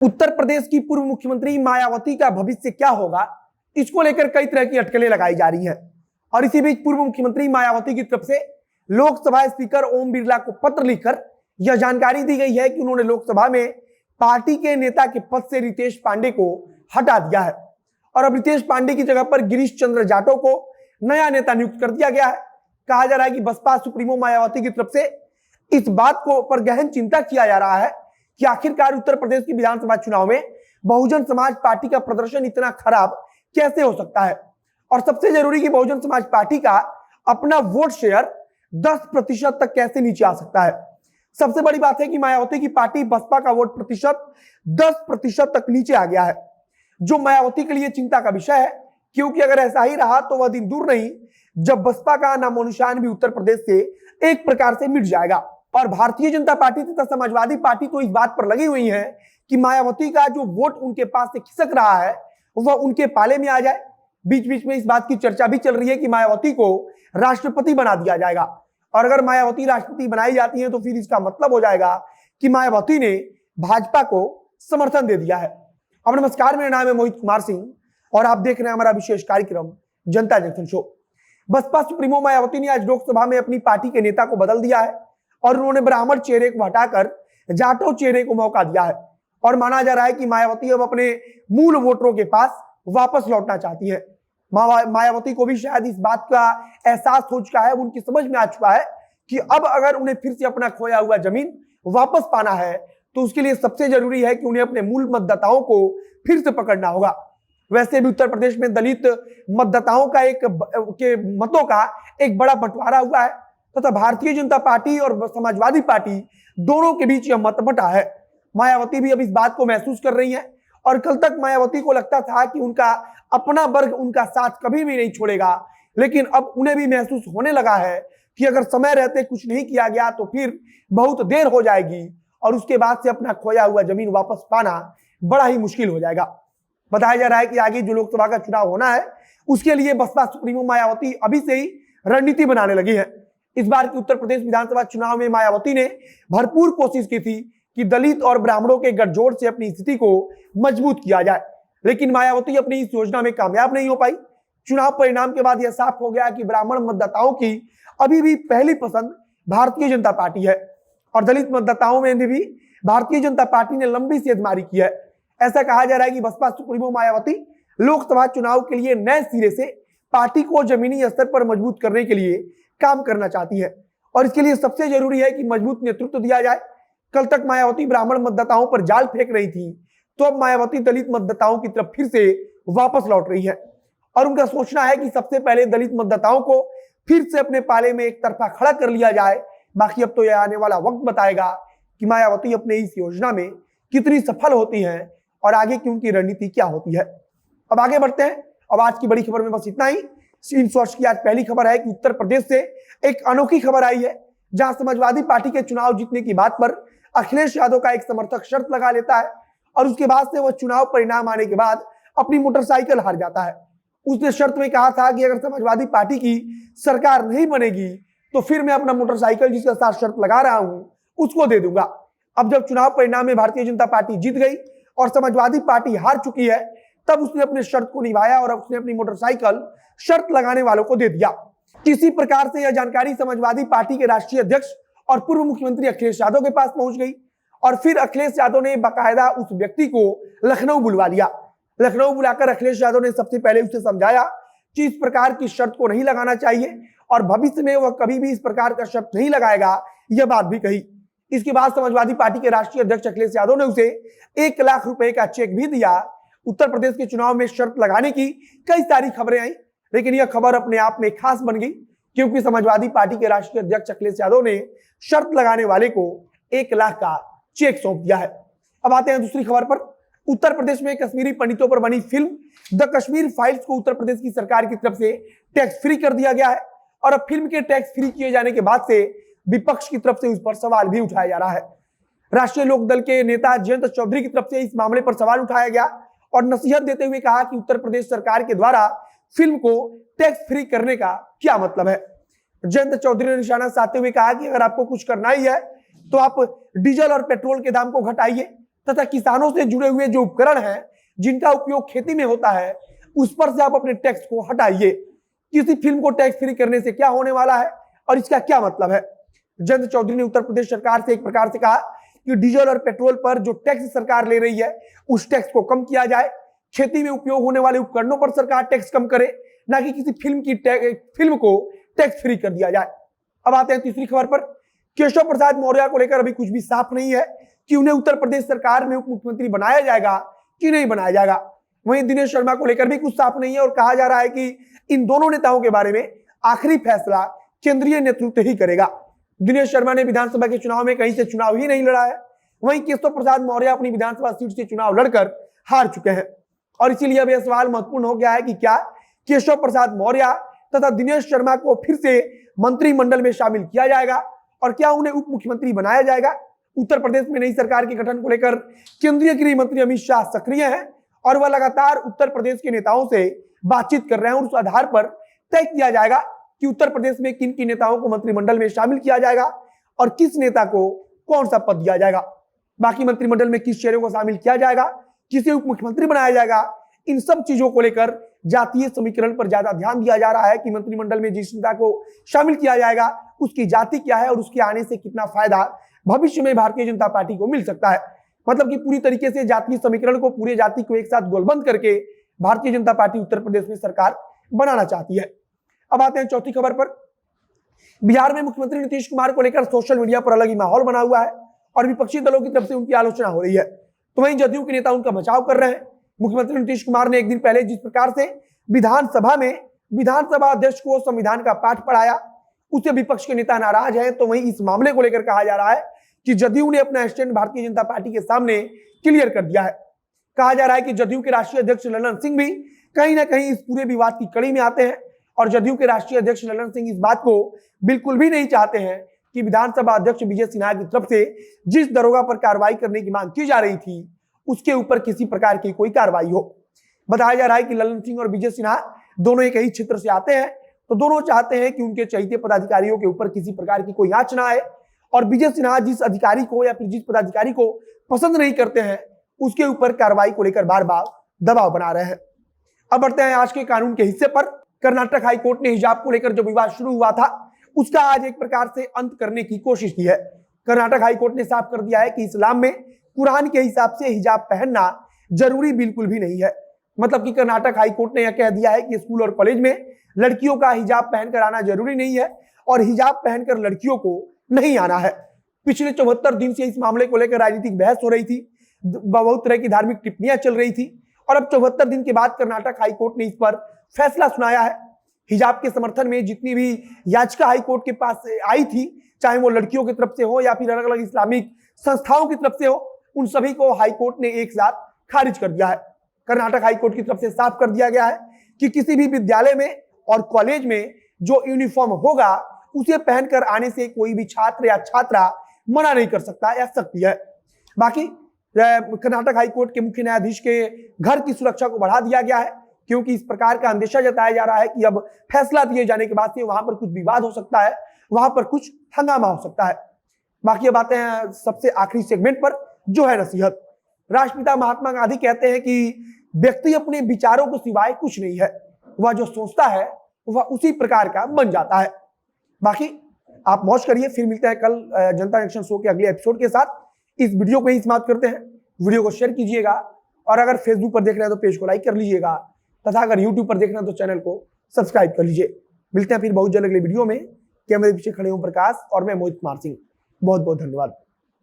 उत्तर प्रदेश की पूर्व मुख्यमंत्री मायावती का भविष्य क्या होगा, इसको लेकर कई तरह की अटकलें लगाई जा रही हैं। और इसी बीच पूर्व मुख्यमंत्री मायावती की तरफ से लोकसभा स्पीकर ओम बिरला को पत्र लिखकर यह जानकारी दी गई है कि उन्होंने लोकसभा में पार्टी के नेता के पद से रितेश पांडे को हटा दिया है और अब रितेश पांडे की जगह पर गिरीश चंद्र जाटव को नया नेता नियुक्त कर दिया गया है। कहा जा रहा है कि बसपा सुप्रीमो मायावती की तरफ से इस बात को पर गहन चिंता किया जा रहा है कि आखिरकार उत्तर प्रदेश की विधानसभा चुनाव में बहुजन समाज पार्टी का प्रदर्शन इतना खराब कैसे हो सकता है। और सबसे जरूरी कि बहुजन समाज पार्टी का अपना वोट शेयर 10% तक कैसे नीचे आ सकता है। सबसे बड़ी बात है कि मायावती की पार्टी बसपा का वोट प्रतिशत 10% तक नीचे आ गया है, जो मायावती के लिए चिंता का विषय है, क्योंकि अगर ऐसा ही रहा तो वह दिन दूर नहीं जब बसपा का नामो निशान भी उत्तर प्रदेश से एक प्रकार से मिट जाएगा। और भारतीय जनता पार्टी तथा समाजवादी पार्टी तो इस बात पर लगी हुई है कि मायावती का जो वोट उनके पास से खिसक रहा है वह उनके पाले में आ जाए। बीच बीच में इस बात की चर्चा भी चल रही है कि मायावती को राष्ट्रपति बना दिया जाएगा, और अगर मायावती राष्ट्रपति बनाई जाती है तो फिर इसका मतलब हो जाएगा कि मायावती ने भाजपा को समर्थन दे दिया है। अब नमस्कार, मेरा नाम है मोहित कुमार सिंह और आप देख रहे हैं हमारा विशेष कार्यक्रम जनता junction show. BSP supremo Mayawati ने आज लोकसभा में अपनी पार्टी के नेता को बदल दिया है और उन्होंने ब्राह्मण चेहरे को हटाकर जाटव चेहरे को मौका दिया है और माना जा रहा है कि मायावती अब अपने मूल वोटरों के पास वापस लौटना चाहती है। मायावती को भी शायद इस बात का एहसास हो चुका है, उनकी समझ में आ चुका है कि अब अगर उन्हें फिर से अपना खोया हुआ जमीन वापस पाना है तो उसके लिए सबसे जरूरी है कि उन्हें अपने मूल मतदाताओं को फिर से पकड़ना होगा। वैसे भी उत्तर प्रदेश में दलित मतदाताओं का के मतों का एक बड़ा बंटवारा हुआ है तथा भारतीय जनता पार्टी और समाजवादी पार्टी दोनों के बीच यह मत बटा है। मायावती भी अब इस बात को महसूस कर रही है और कल तक मायावती को लगता था कि उनका अपना वर्ग उनका साथ कभी भी नहीं छोड़ेगा, लेकिन अब उन्हें भी महसूस होने लगा है कि अगर समय रहते कुछ नहीं किया गया तो फिर बहुत देर हो जाएगी और उसके बाद से अपना खोया हुआ जमीन वापस पाना बड़ा ही मुश्किल हो जाएगा। बताया जा रहा है कि आगे जो लोकसभा का चुनाव होना है उसके लिए बसपा सुप्रीमो मायावती अभी से ही रणनीति बनाने लगी है। इस बार की उत्तर प्रदेश विधानसभा चुनाव में मायावती ने भरपूर कोशिश की थी कि दलित और ब्राह्मणों के गठजोड़ से अपनी स्थिति को मजबूत किया जाए, लेकिन मायावती अपनी इस योजना में कामयाब नहीं हो पाई। चुनाव परिणाम के बाद यह साफ हो गया कि ब्राह्मण मतदाताओं की अभी भी पहली पसंद भारतीय जनता पार्टी है और दलित मतदाताओं में भी भारतीय जनता पार्टी ने लंबी सेंधमारी की है। ऐसा कहा जा रहा है कि बसपा सुप्रीमो मायावती लोकसभा चुनाव के लिए नए सिरे से पार्टी को जमीनी स्तर पर मजबूत करने के लिए काम करना चाहती है और इसके लिए सबसे जरूरी है कि मजबूत नेतृत्व दिया जाए। कल तक मायावती ब्राह्मण मतदाताओं पर जाल फेंक रही थी, तो अब मायावती दलित मतदाताओं की तरफ फिर से वापस लौट रही है और उनका सोचना है कि सबसे पहले दलित मतदाताओं को फिर से अपने पाले में एक तरफा खड़ा कर लिया जाए। बाकी अब तो यह आने वाला वक्त बताएगा कि मायावती अपने इस योजना में कितनी सफल होती है और आगे की उनकी रणनीति क्या होती है। अब आगे बढ़ते हैं। अब आज की बड़ी खबर में बस इतना ही। इन शॉर्ट्स की आज पहली खबर है कि उत्तर प्रदेश से एक अनोखी खबर आई है, जहां समाजवादी पार्टी के चुनाव जीतने की बात पर अखिलेश यादव का एक समर्थक शर्त लगा लेता है और उसके बाद से वह चुनाव परिणाम आने के बाद अपनी मोटरसाइकिल हार जाता है। उसने शर्त में कहा था कि अगर समाजवादी पार्टी की सरकार नहीं बनेगी तो फिर मैं अपना मोटरसाइकिल जिसके साथ शर्त लगा रहा हूं उसको दे दूंगा। अब जब चुनाव परिणाम में भारतीय जनता पार्टी जीत गई और समाजवादी पार्टी हार चुकी है, तब उसने अपने शर्त को निभाया और उसने अपनी मोटरसाइकिल शर्त लगाने वालों को दे दिया। किसी प्रकार से यह जानकारी समाजवादी पार्टी के राष्ट्रीय अध्यक्ष और पूर्व मुख्यमंत्री अखिलेश यादव के पास पहुंच गई और फिर अखिलेश यादव ने बाकायदा उस व्यक्ति को लखनऊ बुलवा लिया। लखनऊ बुलाकर अखिलेश यादव ने सबसे पहले उसे समझाया कि इस प्रकार की शर्त को नहीं लगाना चाहिए और भविष्य में वह कभी भी इस प्रकार का शर्त नहीं लगाएगा, यह बात भी कही। इसके बाद समाजवादी पार्टी के राष्ट्रीय अध्यक्ष अखिलेश यादव ने उसे 1 लाख रुपए का चेक भी दिया। उत्तर प्रदेश के चुनाव में शर्त लगाने की कई सारी खबरें आई, लेकिन यह खबर अपने आप में खास बन गई क्योंकि समाजवादी पार्टी के राष्ट्रीय अध्यक्ष अखिलेश यादव ने शर्त लगाने वाले को 1 लाख का चेक सौंप दिया है। अब आते हैं दूसरी खबर पर। उत्तर प्रदेश में कश्मीरी पंडितों पर बनी फिल्म द कश्मीर फाइल्स को उत्तर प्रदेश की सरकार की तरफ से टैक्स फ्री कर दिया गया है और अब फिल्म के टैक्स फ्री किए जाने के बाद से विपक्ष की तरफ से उस पर सवाल भी उठाया जा रहा है। राष्ट्रीय लोकदल के नेता जयंत चौधरी की तरफ से इस मामले पर सवाल उठाया गया और नसीहत देते हुए कहा कि उत्तर प्रदेश सरकार के द्वारा फिल्म को टैक्स फ्री करने का क्या मतलब है। जयंत चौधरी ने निशाना साधते हुए कहा कि अगर आपको कुछ करना ही है तो आप डीजल और पेट्रोल के दाम को घटाइए तथा किसानों से जुड़े हुए जो उपकरण हैं जिनका उपयोग खेती में होता है उस पर से आप अपने टैक्स को हटाइए। किसी फिल्म को टैक्स फ्री करने से क्या होने वाला है और इसका क्या मतलब है? जयंत चौधरी ने उत्तर प्रदेश सरकार से एक प्रकार से कहा कि डीजल और पेट्रोल पर जो टैक्स सरकार ले रही है उस टैक्स को कम किया जाए। खेती में उपयोग होने वाले उपकरणों पर सरकार टैक्स कम करे, ना कि किसी फिल्म को टैक्स फ्री कर दिया जाए। अब आते हैं तीसरी खबर पर। केशव प्रसाद मौर्य को लेकर अभी कुछ भी साफ नहीं है कि उन्हें उत्तर प्रदेश सरकार में उप मुख्यमंत्री बनाया जाएगा कि नहीं बनाया जाएगा। वहीं दिनेश शर्मा को लेकर भी कुछ साफ नहीं है और कहा जा रहा है कि इन दोनों नेताओं के बारे में आखिरी फैसला केंद्रीय नेतृत्व ही करेगा। दिनेश शर्मा ने विधानसभा के चुनाव में कहीं से चुनाव ही नहीं लड़ा है। वहीं केशव प्रसाद मौर्य अपनी विधानसभा सीट से चुनाव लड़कर हार चुके हैं और इसीलिए अब यह सवाल महत्वपूर्ण हो गया है कि क्या केशव प्रसाद मौर्य तथा दिनेश शर्मा को फिर से मंत्रिमंडल में शामिल किया जाएगा और क्या उन्हें उप मुख्यमंत्री बनाया जाएगा। उत्तर प्रदेश में नई सरकार के गठन को लेकर केंद्रीय गृह मंत्री अमित शाह सक्रिय हैं और वह लगातार उत्तर प्रदेश के नेताओं से बातचीत कर रहे हैं और उस आधार पर तय किया जाएगा कि उत्तर प्रदेश में किन किन नेताओं को मंत्रिमंडल में शामिल किया जाएगा और किस नेता को कौन सा पद दिया जाएगा। बाकी मंत्रिमंडल में किस चेहरे को शामिल किया जाएगा, किसे उप मुख्यमंत्री बनाया जाएगा, इन सब चीजों को लेकर जातीय समीकरण पर ज्यादा ध्यान दिया जा रहा है कि मंत्रिमंडल में जिस नेता को शामिल किया जाएगा उसकी जाति क्या है और उसके आने से कितना फायदा भविष्य में भारतीय जनता पार्टी को मिल सकता है। मतलब कि पूरी तरीके से जातीय समीकरण को, पूरे जाति को एक साथ गोलबंद करके भारतीय जनता पार्टी उत्तर प्रदेश में सरकार बनाना चाहती है। अब आते हैं चौथी खबर पर। बिहार में मुख्यमंत्री नीतीश कुमार को लेकर सोशल मीडिया पर अलग ही माहौल बना हुआ है और विपक्षी दलों की तरफ से उनकी आलोचना हो रही है, तो वहीं जदयू के नेता उनका बचाव कर रहे हैं। मुख्यमंत्री नीतीश कुमार ने एक दिन पहले जिस प्रकार से विधानसभा में विधानसभा अध्यक्ष को संविधान का पाठ पढ़ाया उससे विपक्ष के नेता नाराज हैं, तो वहीं इस मामले को लेकर कहा जा रहा है कि जदयू ने अपना स्टैंड भारतीय जनता पार्टी के सामने क्लियर कर दिया है। कहा जा रहा है कि जदयू के राष्ट्रीय अध्यक्ष ललन सिंह भी कहीं ना कहीं इस पूरे विवाद की कड़ी में आते हैं और जदयू के राष्ट्रीय अध्यक्ष ललन सिंह इस बात को बिल्कुल भी नहीं चाहते हैं कि विधानसभा अध्यक्ष विजय सिन्हा की तरफ से जिस दरोगा पर कार्रवाई करने की मांग की जा रही थी उसके ऊपर किसी प्रकार की कोई कार्रवाई हो। बताया जा रहा है कि ललन सिंह और विजय सिन्हा दोनों एक ही क्षेत्र से आते हैं, तो दोनों चाहते हैं कि उनके चहेते पदाधिकारियों के ऊपर किसी प्रकार की कोई आंच ना आए और विजय सिन्हा जिस अधिकारी को या फिर जिस पदाधिकारी को पसंद नहीं करते हैं उसके ऊपर कार्रवाई को लेकर बार बार दबाव बना रहे हैं। अब बढ़ते हैं आज के कानून के हिस्से पर। कर्नाटक हाईकोर्ट ने हिजाब को लेकर जो विवाद शुरू हुआ था उसका आज एक प्रकार से अंत करने की कोशिश की है। कर्नाटक हाईकोर्ट ने साफ कर दिया है कि इस्लाम में कुरान के हिसाब से हिजाब पहनना जरूरी बिल्कुल भी नहीं है। मतलब कि कर्नाटक हाईकोर्ट ने यह कह दिया है कि स्कूल और कॉलेज में लड़कियों का हिजाब पहनकर आना जरूरी नहीं है और हिजाब पहनकर लड़कियों को नहीं आना है। पिछले 74 दिन से इस मामले को लेकर राजनीतिक बहस हो रही थी, बहुत तरह की धार्मिक टिप्पणियां चल रही थी और अब 74 दिन के बाद कर्नाटक हाईकोर्ट ने इस पर फैसला सुनाया है। हिजाब के समर्थन में जितनी भी याचिका हाईकोर्ट के पास आई थी, चाहे वो लड़कियों की तरफ से हो या फिर अलग अलग इस्लामिक संस्थाओं की तरफ से हो, उन सभी को हाईकोर्ट ने एक साथ खारिज कर दिया है। कर्नाटक हाईकोर्ट की तरफ से साफ कर दिया गया है कि किसी भी विद्यालय में और कॉलेज में जो यूनिफॉर्म होगा उसे पहनकर आने से कोई भी छात्र या छात्रा मना नहीं कर सकता या सकती है। बाकी कर्नाटक हाईकोर्ट के मुख्य न्यायाधीश के घर की सुरक्षा को बढ़ा दिया गया है क्योंकि इस प्रकार का अंदेशा जताया जा रहा है कि अब फैसला दिए जाने के बाद से वहां पर कुछ विवाद हो सकता है, वहां पर कुछ हंगामा हो सकता है। बाकी अब आते हैं सबसे आखिरी सेगमेंट पर जो है नसीहत। राष्ट्रपिता महात्मा गांधी कहते हैं कि व्यक्ति अपने विचारों को सिवाय कुछ नहीं है, वह जो सोचता है वह उसी प्रकार का बन जाता है। बाकी आप मौज करिए, फिर मिलते हैं कल जनता जंक्शन शो के अगले एपिसोड के साथ। इस वीडियो को ही समाप्त करते हैं। वीडियो को शेयर कीजिएगा और अगर फेसबुक पर देख रहे हैं तो पेज को लाइक कर लीजिएगा तथा अगर यूट्यूब पर देख रहे हैं तो चैनल को सब्सक्राइब कर लीजिए। मिलते हैं फिर बहुत जल्द अगले वीडियो में। कैमरे पीछे खड़े हूं प्रकाश और मैं मोहित कुमार सिंह। बहुत बहुत धन्यवाद।